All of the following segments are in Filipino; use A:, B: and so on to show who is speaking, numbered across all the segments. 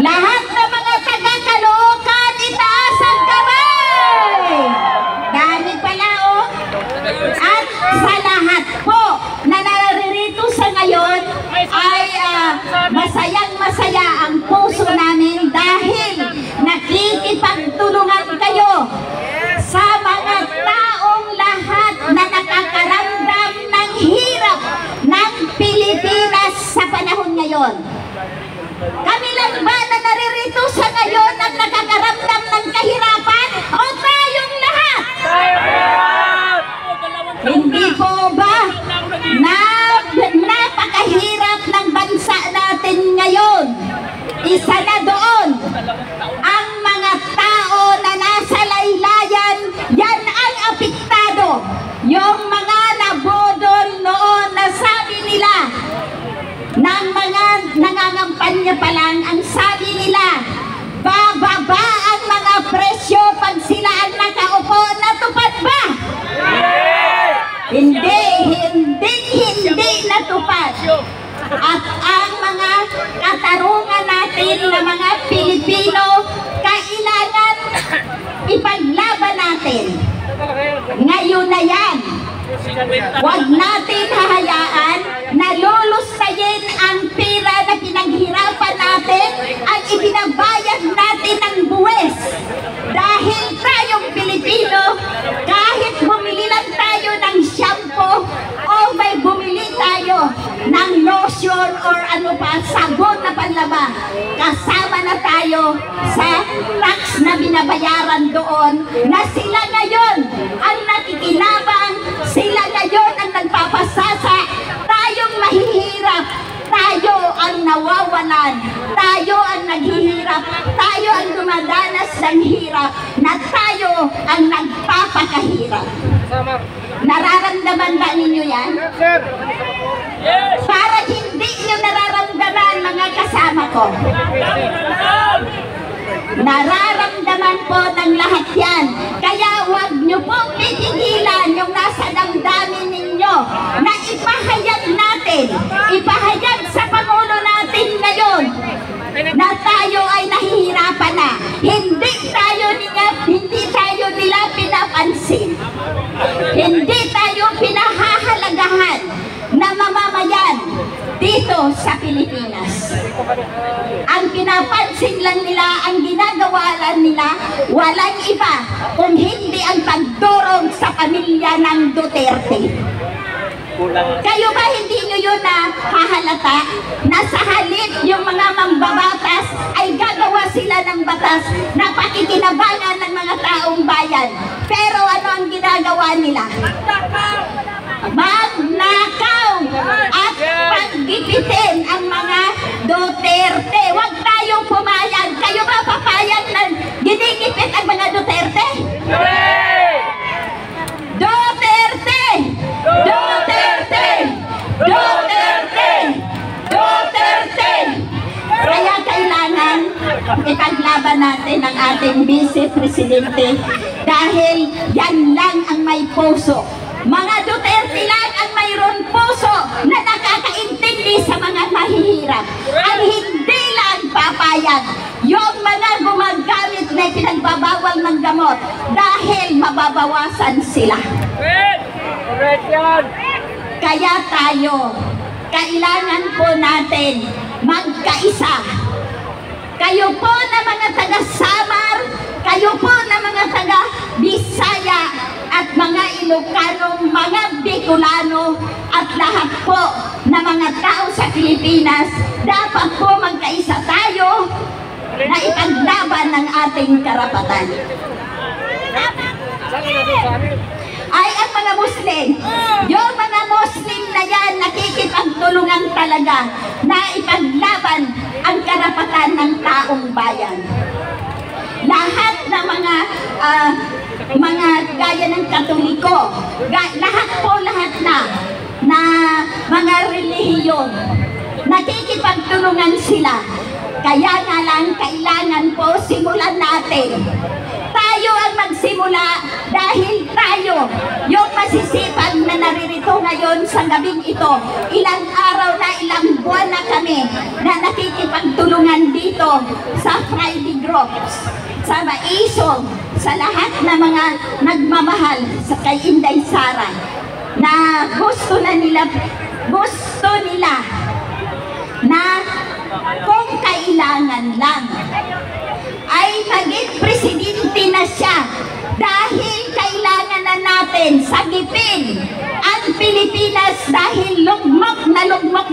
A: Lahat ng mga taga-Caloocan, itaas ang kamay! Dami pala, oh! At sa lahat po na naririto sa ngayon ay masayang-masaya ang puso namin dahil nakikipagtulungan kayo sa mga taong lahat na nakakaramdam ng hirap ng Pilipinas sa panahon ngayon. Kami lang ba na naririto sa ngayon at nakakaramdam ng kahirapan? O tayong lahat? Hindi po ba napakahirap ng bansa natin ngayon? Isa na doon, ang mga tao na nasa laylayan, yan ang apektado. Yung mga nabudol noon na sabi nila, ng mga nangangampanya pa lang, ang sabi nila, bababa ang mga presyo pag sila ang nakaupo. Natupad ba? Hindi natupad. At ang mga katarungan natin na mga Pilipino, kailangan ipaglaban natin. Ngayon na yan. Huwag natin hahayaan na lulusayin ang pera na pinaghirapan natin, ang ibinabayad natin ng buwis. Dahil tayong Pilipino, kahit bumili lang tayo ng shampoo o may bumili tayo ng lotion or ano pa, sabon na panlaba, kasama na tayo sa tax na binabayaran doon, na sila ngayon ang nakikinabang, sila ngayon ang nagpapasasa, tayong mahihirap, tayo ang nawawalan, tayo ang naghihirap, tayo ang dumadanas ng hirap, na tayo ang nagpapakahirap. Nararamdaman ba ninyo yan? Para hindi nyo nararamdaman, mga kasama ko. Nararamdaman po ng lahat yan. Kaya huwag nyo pong pipigilan yung nasa damdamin ninyo na ipahayag natin, ipahayag sa Pangulo natin ngayon na tayo ay nahihirapan na. Hindi tayo nila pinapansin. Hindi tayo pinahahalagahan na mamamayan dito sa Pilipinas. Ang pinapansin lang nila, ang ginagawa lang nila, walang iba kung hindi ang pagdurog sa pamilya ng Duterte. Kayo ba hindi nyo yun na hahalata na sa halip yung mga mambabatas ay gagawa sila ng batas na pakikinabangan ng mga taong bayan? Pero ano ang ginagawa nila? Magnakaw at paggipitin ang mga Duterte. Huwag tayong pumayag. Kayo ba papayag na ginigipit ang mga Duterte? Duterte! Duterte! Duterte! Duterte! Kaya kailangan ipaglaban natin ang ating Vice Presidente dahil yan lang ang may puso. Mga Duterte lang ang mayroon puso na nakakaintindi sa mga mahihirap. Ang hindi lang papayag yung mga gumagamit na pinagbabawal ng gamot dahil mababawasan sila. Kaya tayo, kailangan po natin magkaisa. Kayo po na mga taga-Samar, kayo po na mga taga-Bisaya, at mga Ilocano, mga Bicolano, at lahat po na mga tao sa Pilipinas, dapat po magkaisa tayo na ipaglaban ng ating karapatan. Ay ang mga Muslim, yung mga Muslim na yan, nakikipagtulungan talaga na ipaglaban ang karapatan ng taong bayan. Lahat na mga gaya ng Katoliko, lahat na mga relihiyon, nakikipagtulungan sila. Kaya nga lang, kailangan po simulan natin. Tayo ang magsimula dahil tayo, yung masisipag na naririto ngayon sa gabing ito, ilang araw na, ilang buwan na kami na nakikipagtulungan dito sa Friday groups, sa Maisog, sa lahat na mga nagmamahal sa kay Inday Sara, na gusto nila na kung kailangan lang ay maging presidente na siya, dahil kailangan na natin sagipin ang Pilipinas, dahil lugmok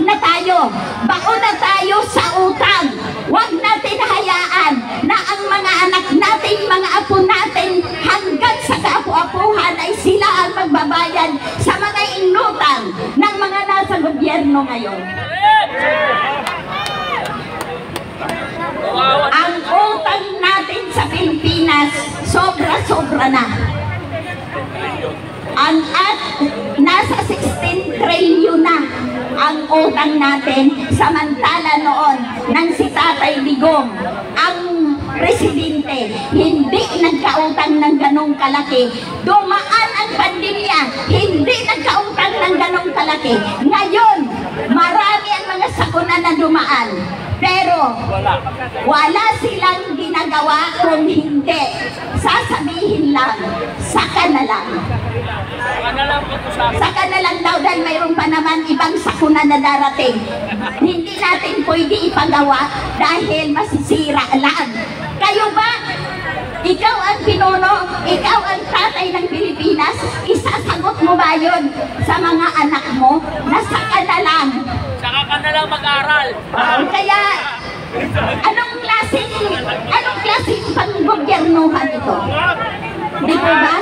A: na tayo, baon na tayo sa utang. Huwag natin hayaan na ang mga anak natin, mga apo natin, hanggang sa kaapu-apuhan ay sila ang magbabayad sa mga inutang ng mga nasa gobyerno ngayon. Ang utang natin sa Pilipinas, sobra-sobra na. Nasa 16 trillion na ang utang natin, samantala noon nang si Tatay Digong ang presidente, hindi nagkautang ng ganong kalaki. Dumaan ang pandemya, hindi nagkautang ng ganong kalaki. Ngayon, marami ang mga sakuna na dumaan, pero wala silang ginagawa kung hindi sasabihin lang, saka na lang. Saka na lang daw, dahil mayroon pa naman ibang sakuna na darating. Hindi natin pwede ipagawa dahil masisira lang. Kayo ba? Ikaw ang pinuno, ikaw ang tatay ng Pilipinas, isasagot mo ba yun sa mga anak mo na saka na lang?
B: Saka ka na lang mag-aral.
A: Kaya, anong klaseng pang-gobyernuhan ito? Di ba ba?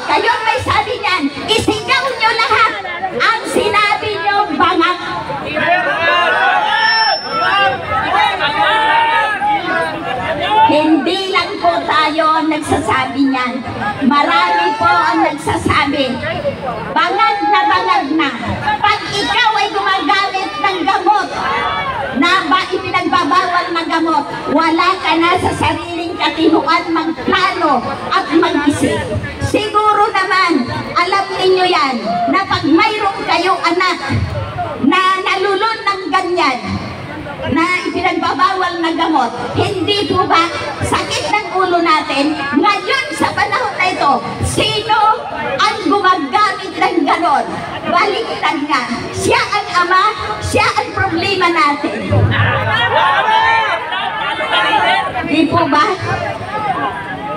A: Kayo may sabi niyan, isigaw nyo lahat ang sinabi nyo bangat. Hindi lang po tayo ang nagsasabi niyan. Marami po ang nagsasabi. Bangag na. Pag ikaw ay gumagamit ng gamot na ipinagbabawal na gamot, wala ka na sa sariling katinuan magplano at mag-isip. Siguro naman, alam ninyo yan, na pag mayroon kayong anak na nalulun ng ganyan, na ipinagbabawal na gamot, hindi po ba sakit ng ulo natin? Ngayon sa panahon na ito, sino ang gumagamit ng ganon? Baliktad nga, siya ang ama, siya ang problema natin. Di po ba?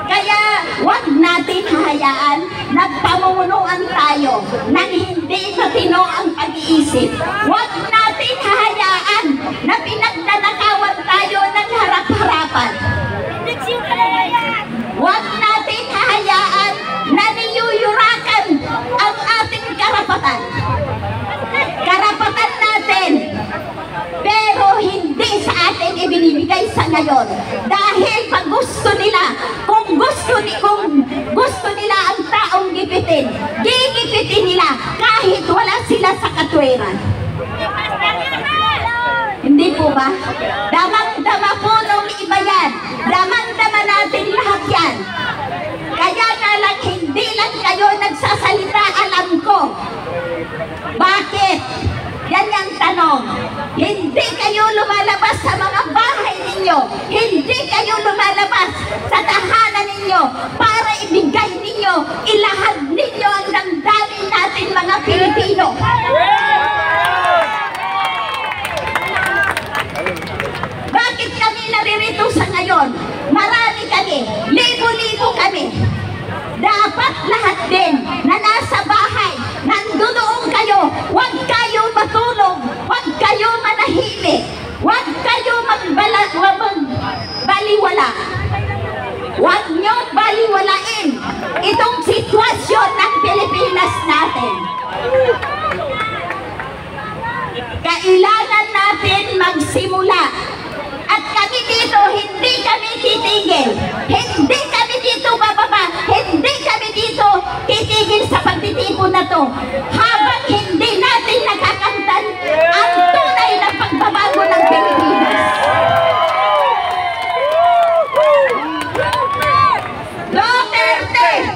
A: Kaya wag natin hayaan na pamunuan tayo nang hindi matino ang pag-iisip. Wag natin hayaan na pinagdanakawan tayo ng harap-harapan. Wag natin hayaan na niyuyurakan ang ating karapatan. Karapatan natin, pero hindi sa atin ibinibigay sa ngayon. Dahil pag gusto nila, kung gusto nila ang taong gipitin, gigipitin nila kahit wala sila sa katwiran. Hindi po ba? Damang-dama po nung iba yan. Damang-dama natin lahat yan. Kaya nga lang, hindi lang kayo nagsasalita, alam ko. Bakit? Yan yung tanong. Hindi kayo lumalabas sa mga bahay ninyo. Hindi kayo lumalabas sa tahanan ninyo para ibigay ninyo, ilahad ninyo ang damdamin natin mga Pilipino. Bakit kami naririto sa ngayon? Marami kami, libo-libo kami. Dapat lahat din na nasa bahay, nandoon kayo, huwag kayo matulog, huwag kayo manahimik, huwag kayo magbaliwala. Huwag nyo baliwalain itong sitwasyon ng Pilipinas natin. Kailangan natin magsimula. At kami dito, hindi kami titigil. Hindi kami dito bababa. Hindi kami dito titigil sa pagtitipon na to. Habang hindi natin nakakamtan ang tunay na pagbabago ng Pilipinas. Duterte!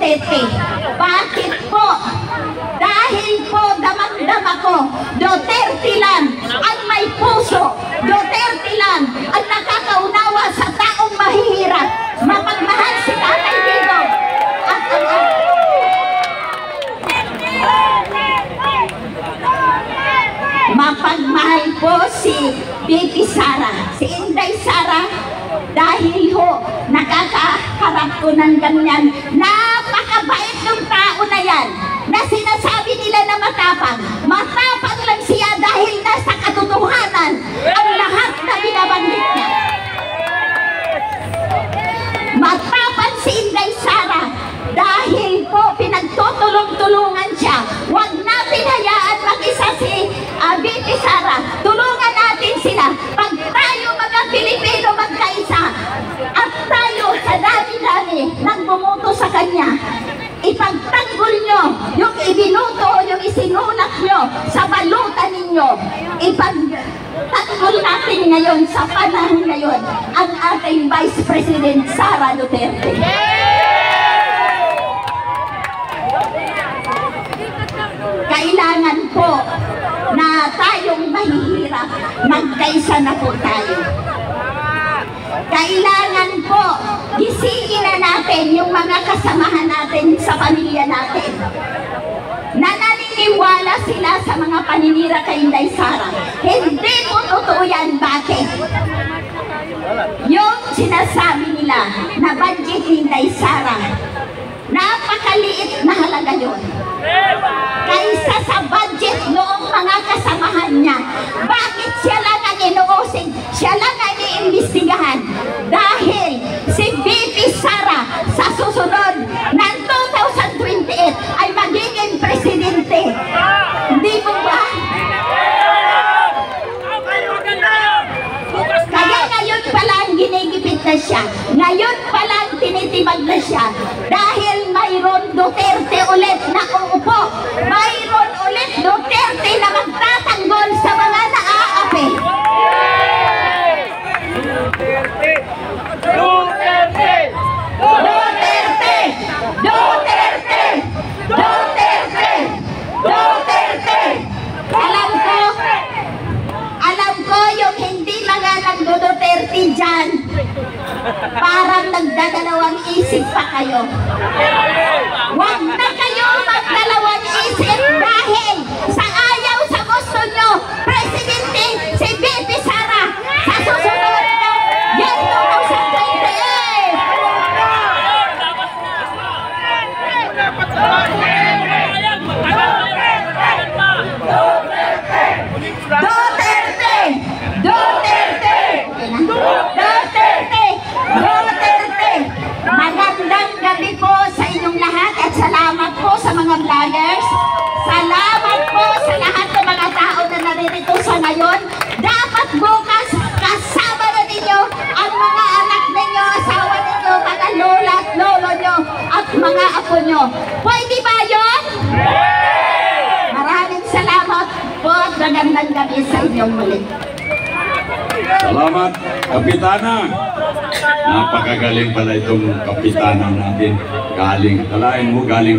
A: Duterte. Bakit po? Dahil po damang-dama ko, Duterte lang ang may puso, Duterte lang ang nakakaunawa sa taong mahihirap. Mapagmahal si Tatay Digong at ang mapagmahal po si BP Sara, si Inday Sara, dahil ho nakakaharap ko ng ganyan. Napakabait ng tao na yan, na sinasabi nila na matapang. Matapang lang siya dahil nasa katotohanan ang lahat na binabanggit niya. Matapang si Inday Sara dahil po pinagtutulong-tulungan siya. Huwag natin hayaan mag-isa si BP Sara. Tulungan natin sila. Pag tayo mga Pilipino magkaisa at tayo sa dami-dami nang bumoto sa kanya, ipagtanggol nyo yung ibinuto, yung isinulat nyo sa balutan ninyo. Ipagtanggol natin ngayon sa panahon ngayon ang ating Vice President Sara Duterte. Kailangan po na tayong mahihirap, magkaisa na po tayo. Kailangan po, gisingin na natin yung mga kasamahan natin sa pamilya natin. Na naniniwala sila sa mga paninira kay Inday Sara. Hindi po totoo yan. Bakit? Yung sinasabi nila na budget ni Inday Sara, napakaliit na halaga yun. Kaysa sa budget noong mga kasamahan niya. Bakit siya lang ang inuusig? Siya lang ang iimbestigahan. Dahil si BP Sara sa susunod ng 2028 ay magiging presidente. Hindi po ba? Kaya ngayon pa lang ginigipit na siya. Ngayon pa lang tinitibag na siya. Dahil mayroon Duterte ulit na uupo. Mayroon ulit Duterte na magtatanggol sa mga naaapi.
B: Duterte! Duterte!
A: Duterte! Duterte! Duterte! Duterte! Alam ko yung hindi mga nagdo-Duterte dyan, parang nagdadalawang isip pa kayo. Huwag na kayo magdalawang isip dahil sa ayaw sa gusto nyo, Presidente si BP Sara sa susunod na year 2028. Duterte! Duterte! Duterte! Duterte! Magandang gabi po sa inyong lahat at salamat po sa mga vloggers. Salamat po sa lahat ng mga tao na naririto sa ngayon. Dapat bukas kasama na ninyo ang mga anak ninyo, asawa ninyo, mga lola at lolo nyo at mga apo nyo. Pwede ba yun? Maraming salamat po at magandang gabi sa inyong muli.
C: Salamat, Kapitana. Napakagaling pala itong Kapitana natin. Galing, kalain mo galing